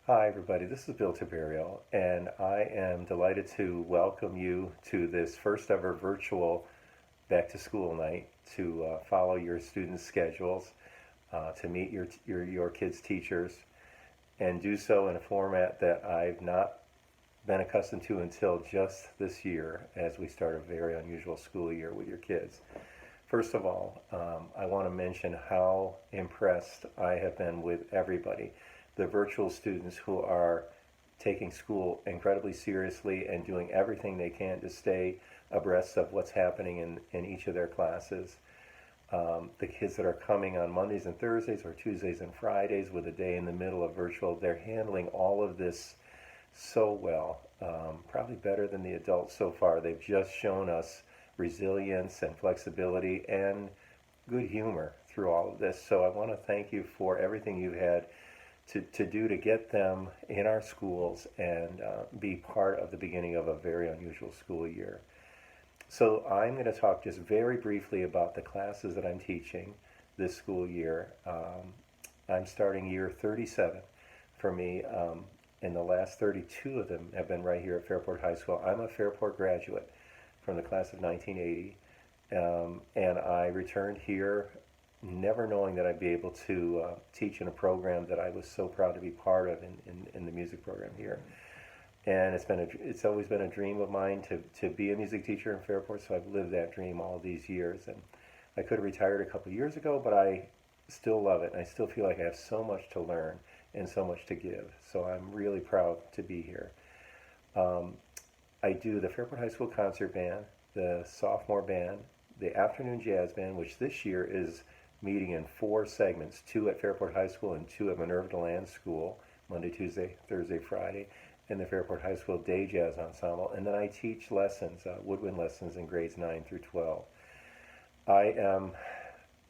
Hi, everybody. This is Bill Tiberio, and I am delighted to welcome you to this first ever virtual back to school night to follow your students' schedules, to meet your kids' teachers, and do so in a format that I've not been accustomed to until just this year as we start a very unusual school year with your kids. First of all, I want to mention how impressed I have been with everybody. The virtual students who are taking school incredibly seriously and doing everything they can to stay abreast of what's happening in each of their classes. The kids that are coming on Mondays and Thursdays or Tuesdays and Fridays with a day in the middle of virtual, they're handling all of this so well, probably better than the adults so far. They've just shown us resilience and flexibility and good humor through all of this. So I want to thank you for everything you've had to do to get them in our schools and be part of the beginning of a very unusual school year. So I'm going to talk just very briefly about the classes that I'm teaching this school year. I'm starting year 37 for me, and the last 32 of them have been right here at Fairport High School. I'm a Fairport graduate from the class of 1980, and I returned here never knowing that I'd be able to teach in a program that I was so proud to be part of in the music program here. And it's always been a dream of mine to be a music teacher in Fairport, so I've lived that dream all these years. And I could have retired a couple of years ago, but I still love it, and I still feel like I have so much to learn and so much to give. So I'm really proud to be here. Um, I do the Fairport High School Concert Band, the Sophomore Band, the Afternoon Jazz Band, which this year is meeting in 4 segments, 2 at Fairport High School and 2 at Minerva Deland School, Monday, Tuesday, Thursday, Friday, and the Fairport High School Day Jazz Ensemble. And then I teach lessons, woodwind lessons in grades 9 through 12. I am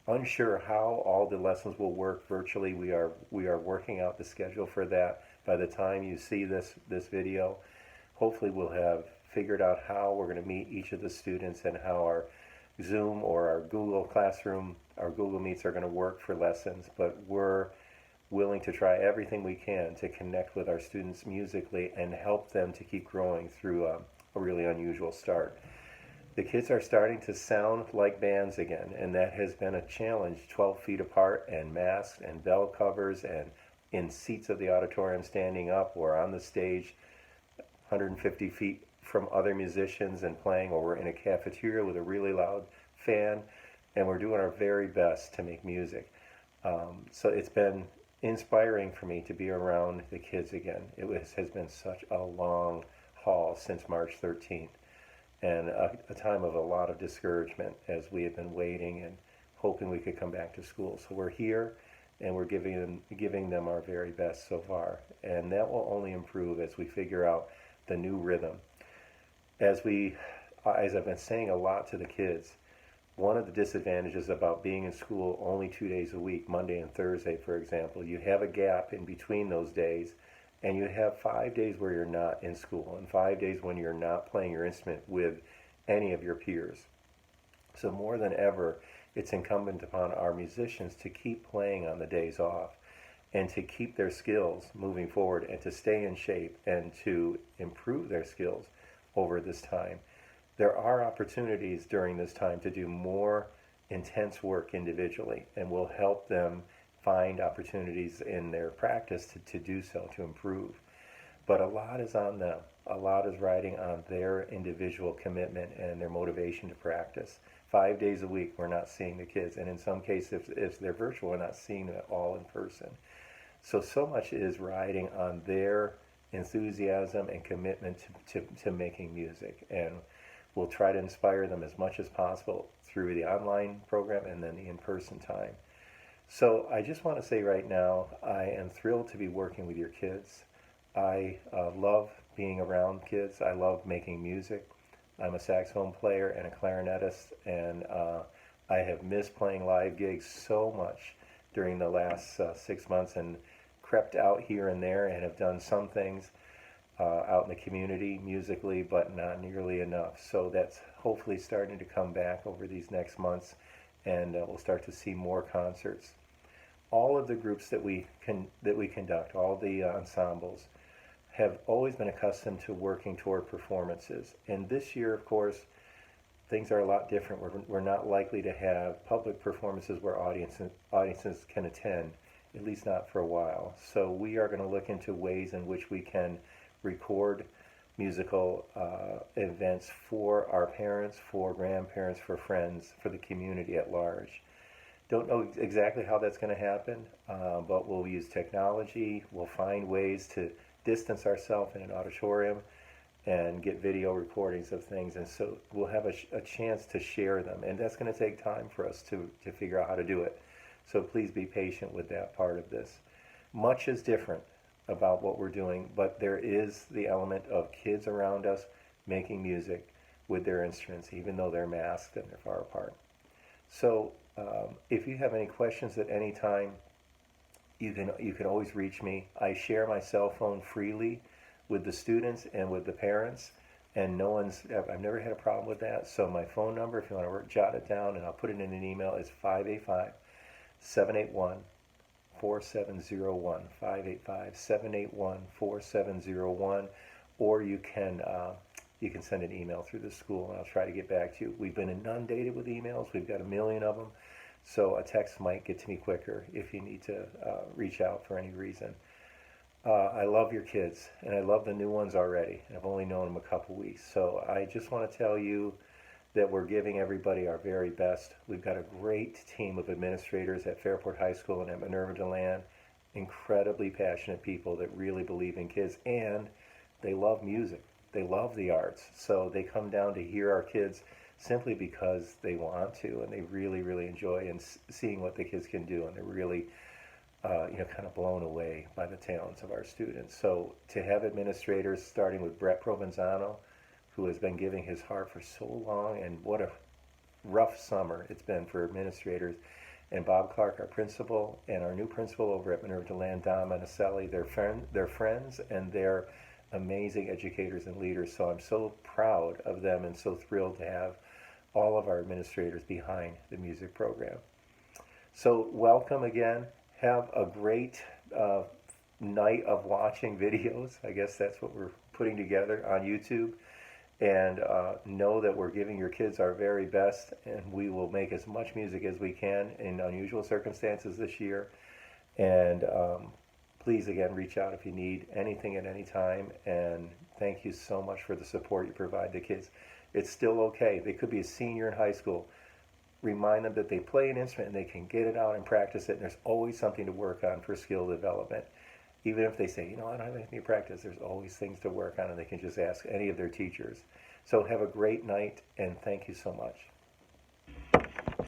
unsure how all the lessons will work virtually. We are working out the schedule for that. By the time you see this video, hopefully we'll have figured out how we're going to meet each of the students and how our Zoom or our Google Classroom, our Google Meets are going to work for lessons, but we're willing to try everything we can to connect with our students musically and help them to keep growing through a really unusual start. The kids are starting to sound like bands again, and that has been a challenge, 12 feet apart and masked and bell covers and in seats of the auditorium standing up or on the stage 150 feet from other musicians and playing, or we're in a cafeteria with a really loud fan, and we're doing our very best to make music. So it's been inspiring for me to be around the kids again. Has been such a long haul since March 13th, and a time of a lot of discouragement as we have been waiting and hoping we could come back to school. So we're here, and we're giving them our very best so far, and that will only improve as we figure out the new rhythm. As I've been saying a lot to the kids, one of the disadvantages about being in school only 2 days a week, Monday and Thursday, for example, you have a gap in between those days, and you have 5 days where you're not in school, and 5 days when you're not playing your instrument with any of your peers. So more than ever, it's incumbent upon our musicians to keep playing on the days off and to keep their skills moving forward and to stay in shape and to improve their skills over this time. There are opportunities during this time to do more intense work individually, and we'll help them find opportunities in their practice to do so, to improve. But a lot is on them. A lot is riding on their individual commitment and their motivation to practice. 5 days a week, we're not seeing the kids, and in some cases, if they're virtual, we're not seeing them at all in person. So much is riding on their enthusiasm and commitment to making music. And we'll try to inspire them as much as possible through the online program and then the in-person time. So I just want to say right now, I am thrilled to be working with your kids. I love being around kids. I love making music. I'm a saxophone player and a clarinetist, and I have missed playing live gigs so much during the last 6 months, and crept out here and there and have done some things out in the community musically, but not nearly enough. So that's hopefully starting to come back over these next months, and we'll start to see more concerts. all of the groups that we conduct, all the ensembles, have always been accustomed to working toward performances. And this year, of course, things are a lot different. We're not likely to have public performances where audiences can attend, at least not for a while. So we are going to look into ways in which we can record musical events for our parents, for grandparents, for friends, for the community at large. Don't know exactly how that's going to happen, but we'll use technology. We'll find ways to distance ourselves in an auditorium and get video recordings of things. And so we'll have a chance to share them. And that's going to take time for us to figure out how to do it. So please be patient with that part of this. Much is different about what we're doing, but there is the element of kids around us making music with their instruments, even though they're masked and they're far apart. So if you have any questions at any time, you can always reach me. I share my cell phone freely with the students and with the parents, and I've never had a problem with that. So my phone number, if you want to jot it down, and I'll put it in an email, is 585-781-4701, 585-781-4701, or you can send an email through the school, and I'll try to get back to you. We've been inundated with emails. We've got 1 million of them, so a text might get to me quicker if you need to reach out for any reason. I love your kids, and I love the new ones already. I've only known them a couple weeks, so I just want to tell you that we're giving everybody our very best. We've got a great team of administrators at Fairport High School and at Minerva DeLand, incredibly passionate people that really believe in kids, and they love music. They love the arts, so they come down to hear our kids simply because they want to, and they really, really enjoy seeing what the kids can do, and they're really kind of blown away by the talents of our students. So to have administrators, starting with Brett Provenzano, who has been giving his heart for so long, and what a rough summer it's been for administrators, and Bob Clark, our principal, and our new principal over at Minerva DeLand, Don Monicelli, they're friends, and they're amazing educators and leaders. So I'm so proud of them and so thrilled to have all of our administrators behind the music program. So welcome again. Have a great night of watching videos. I guess that's what we're putting together on YouTube. And know that we're giving your kids our very best, and we will make as much music as we can in unusual circumstances this year. And please, again, reach out if you need anything at any time. And thank you so much for the support you provide the kids. It's still okay. They could be a senior in high school. Remind them that they play an instrument and they can get it out and practice it. And there's always something to work on for skill development. Even if they say, I don't have anything to practice, there's always things to work on, and they can just ask any of their teachers. So have a great night, and thank you so much.